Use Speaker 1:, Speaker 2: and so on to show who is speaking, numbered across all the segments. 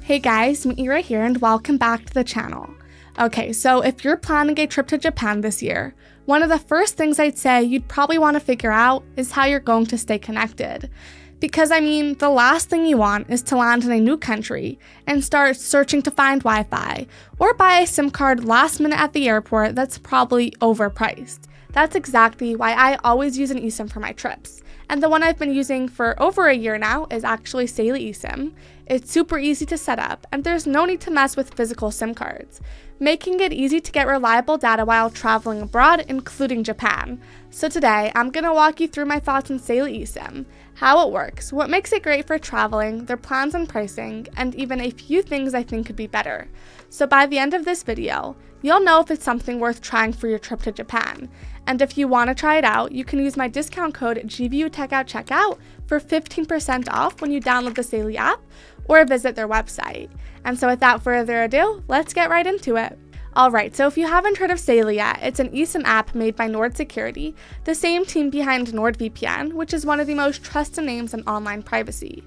Speaker 1: Hey guys, Mira here and welcome back to the channel. Okay, so if you're planning a trip to Japan this year, one of the first things I'd say you'd probably want to figure out is how you're going to stay connected. Because the last thing you want is to land in a new country and start searching to find Wi-Fi or buy a SIM card last minute at the airport that's probably overpriced. That's exactly why I always use an eSIM for my trips. And the one I've been using for over a year now is actually Saily eSIM. It's super easy to set up, and there's no need to mess with physical SIM cards, making it easy to get reliable data while traveling abroad, including Japan. So today, I'm going to walk you through my thoughts on Saily eSIM, how it works, what makes it great for traveling, their plans and pricing, and even a few things I think could be better. So by the end of this video, you'll know if it's something worth trying for your trip to Japan. And if you want to try it out, you can use my discount code GVUTechOutCheckout for 15% off when you download the Saily app or visit their website. And so without further ado, let's get right into it. Alright, so if you haven't heard of Saily yet, it's an eSIM app made by Nord Security, the same team behind NordVPN, which is one of the most trusted names in online privacy.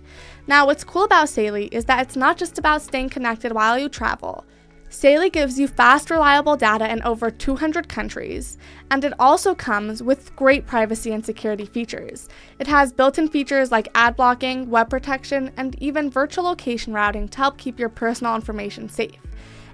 Speaker 1: Now, what's cool about Saily is that it's not just about staying connected while you travel. Saily gives you fast, reliable data in over 200 countries, and it also comes with great privacy and security features. It has built-in features like ad blocking, web protection, and even virtual location routing to help keep your personal information safe.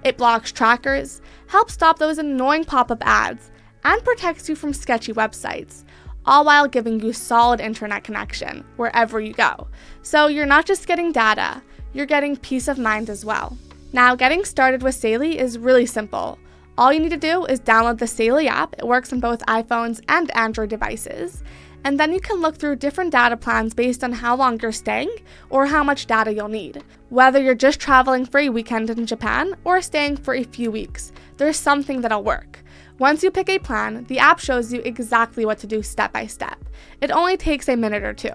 Speaker 1: It blocks trackers, helps stop those annoying pop-up ads, and protects you from sketchy websites, all while giving you solid internet connection wherever you go. So you're not just getting data, you're getting peace of mind as well. Now, getting started with Saily is really simple. All you need to do is download the Saily app. It works on both iPhones and Android devices. And then you can look through different data plans based on how long you're staying or how much data you'll need. Whether you're just traveling for a weekend in Japan or staying for a few weeks, there's something that'll work. Once you pick a plan, the app shows you exactly what to do step by step. It only takes a minute or two.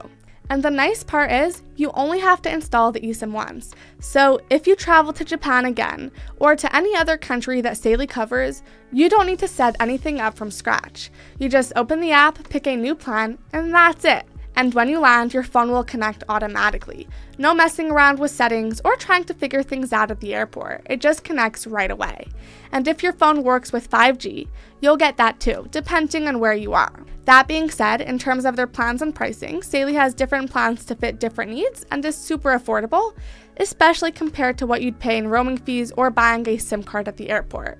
Speaker 1: And the nice part is, you only have to install the eSIM once. So if you travel to Japan again, or to any other country that Saily covers, you don't need to set anything up from scratch. You just open the app, pick a new plan, and that's it. And when you land, your phone will connect automatically. No messing around with settings or trying to figure things out at the airport. It just connects right away. And if your phone works with 5G, you'll get that too, depending on where you are. That being said, in terms of their plans and pricing, Saily has different plans to fit different needs and is super affordable, especially compared to what you'd pay in roaming fees or buying a SIM card at the airport.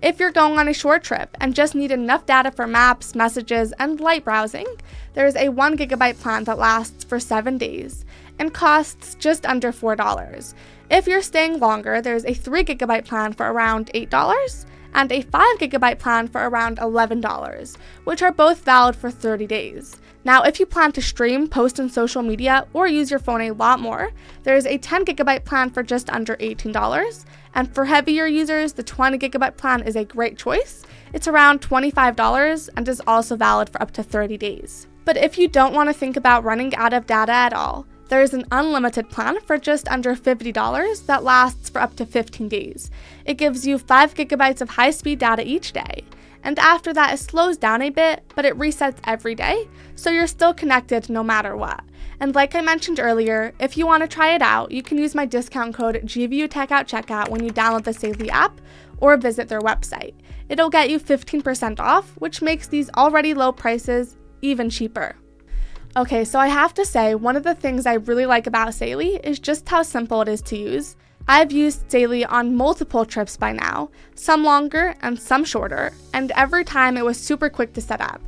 Speaker 1: If you're going on a short trip and just need enough data for maps, messages, and light browsing, there's a 1 GB plan that lasts for 7 days and costs just under $4. If you're staying longer, there's a 3 GB plan for around $8 and a 5 GB plan for around $11, which are both valid for 30 days. Now, if you plan to stream, post on social media, or use your phone a lot more, there's a 10 GB plan for just under $18, and for heavier users, the 20 GB plan is a great choice. It's around $25 and is also valid for up to 30 days. But if you don't want to think about running out of data at all, there's an unlimited plan for just under $50 that lasts for up to 15 days. It gives you 5 GB of high-speed data each day. And after that, it slows down a bit, but it resets every day, so you're still connected no matter what. And like I mentioned earlier, if you want to try it out, you can use my discount code GVUTechOutCheckout when you download the Saily app or visit their website. It'll get you 15% off, which makes these already low prices even cheaper. Okay, so I have to say, one of the things I really like about Saily is just how simple it is to use. I've used Saily on multiple trips by now, some longer and some shorter, and every time it was super quick to set up.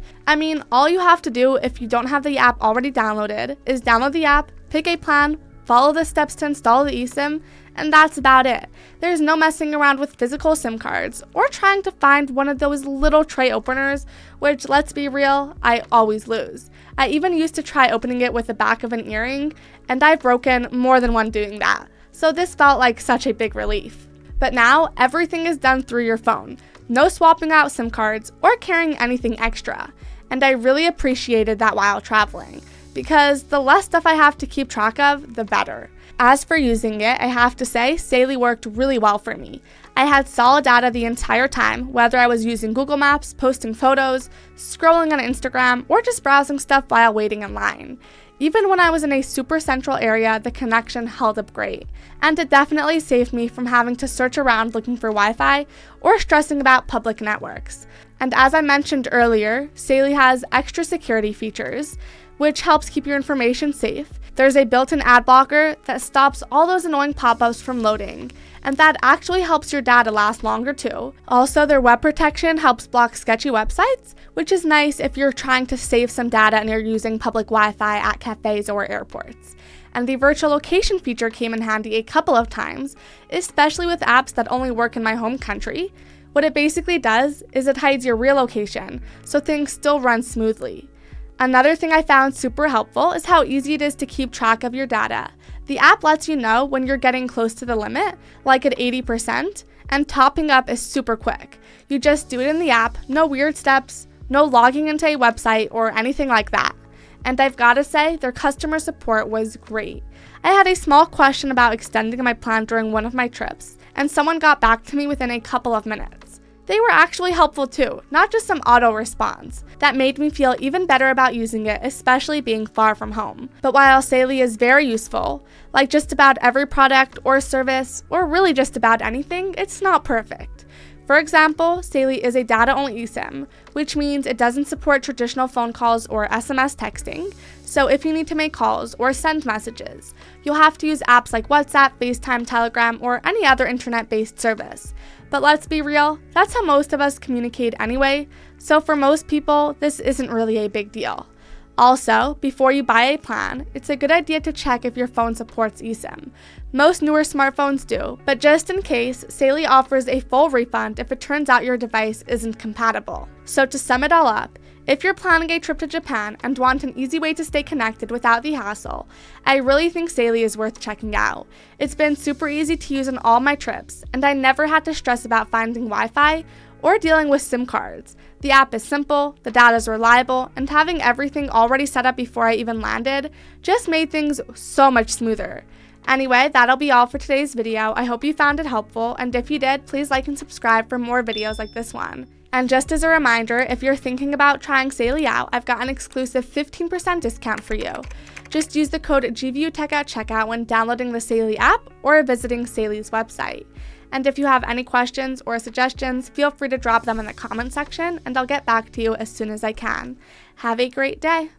Speaker 1: All you have to do if you don't have the app already downloaded is download the app, pick a plan, follow the steps to install the eSIM, and that's about it. There's no messing around with physical SIM cards or trying to find one of those little tray openers, which, let's be real, I always lose. I even used to try opening it with the back of an earring, and I've broken more than one doing that. So this felt like such a big relief. But now, everything is done through your phone. No swapping out SIM cards or carrying anything extra. And I really appreciated that while traveling, because the less stuff I have to keep track of, the better. As for using it, I have to say, Saily worked really well for me. I had solid data the entire time, whether I was using Google Maps, posting photos, scrolling on Instagram, or just browsing stuff while waiting in line. Even when I was in a super central area, the connection held up great, and it definitely saved me from having to search around looking for Wi-Fi or stressing about public networks. And as I mentioned earlier, Saily has extra security features, which helps keep your information safe. There's a built-in ad blocker that stops all those annoying pop-ups from loading, and that actually helps your data last longer too. Also, their web protection helps block sketchy websites, which is nice if you're trying to save some data and you're using public Wi-Fi at cafes or airports. And the virtual location feature came in handy a couple of times, especially with apps that only work in my home country. What it basically does is it hides your real location, so things still run smoothly. Another thing I found super helpful is how easy it is to keep track of your data. The app lets you know when you're getting close to the limit, like at 80%, and topping up is super quick. You just do it in the app, no weird steps, no logging into a website or anything like that. And I've gotta say, their customer support was great. I had a small question about extending my plan during one of my trips, and someone got back to me within a couple of minutes. They were actually helpful too, not just some auto response. That made me feel even better about using it, especially being far from home. But while Saily is very useful, like just about every product or service, or really just about anything, it's not perfect. For example, Saily is a data-only eSIM, which means it doesn't support traditional phone calls or SMS texting, so if you need to make calls or send messages, you'll have to use apps like WhatsApp, FaceTime, Telegram, or any other internet-based service. But let's be real, that's how most of us communicate anyway, so for most people, this isn't really a big deal. Also, before you buy a plan, it's a good idea to check if your phone supports eSIM. Most newer smartphones do, but just in case, Saily offers a full refund if it turns out your device isn't compatible. So to sum it all up, if you're planning a trip to Japan and want an easy way to stay connected without the hassle, I really think Saily is worth checking out. It's been super easy to use on all my trips, and I never had to stress about finding Wi-Fi or dealing with SIM cards. The app is simple, the data is reliable, and having everything already set up before I even landed just made things so much smoother. Anyway, that'll be all for today's video. I hope you found it helpful, and if you did, please like and subscribe for more videos like this one. And just as a reminder, if you're thinking about trying Saily out, I've got an exclusive 15% discount for you. Just use the code GVUTech at checkout when downloading the Saily app or visiting Saily's website. And if you have any questions or suggestions, feel free to drop them in the comment section, and I'll get back to you as soon as I can. Have a great day!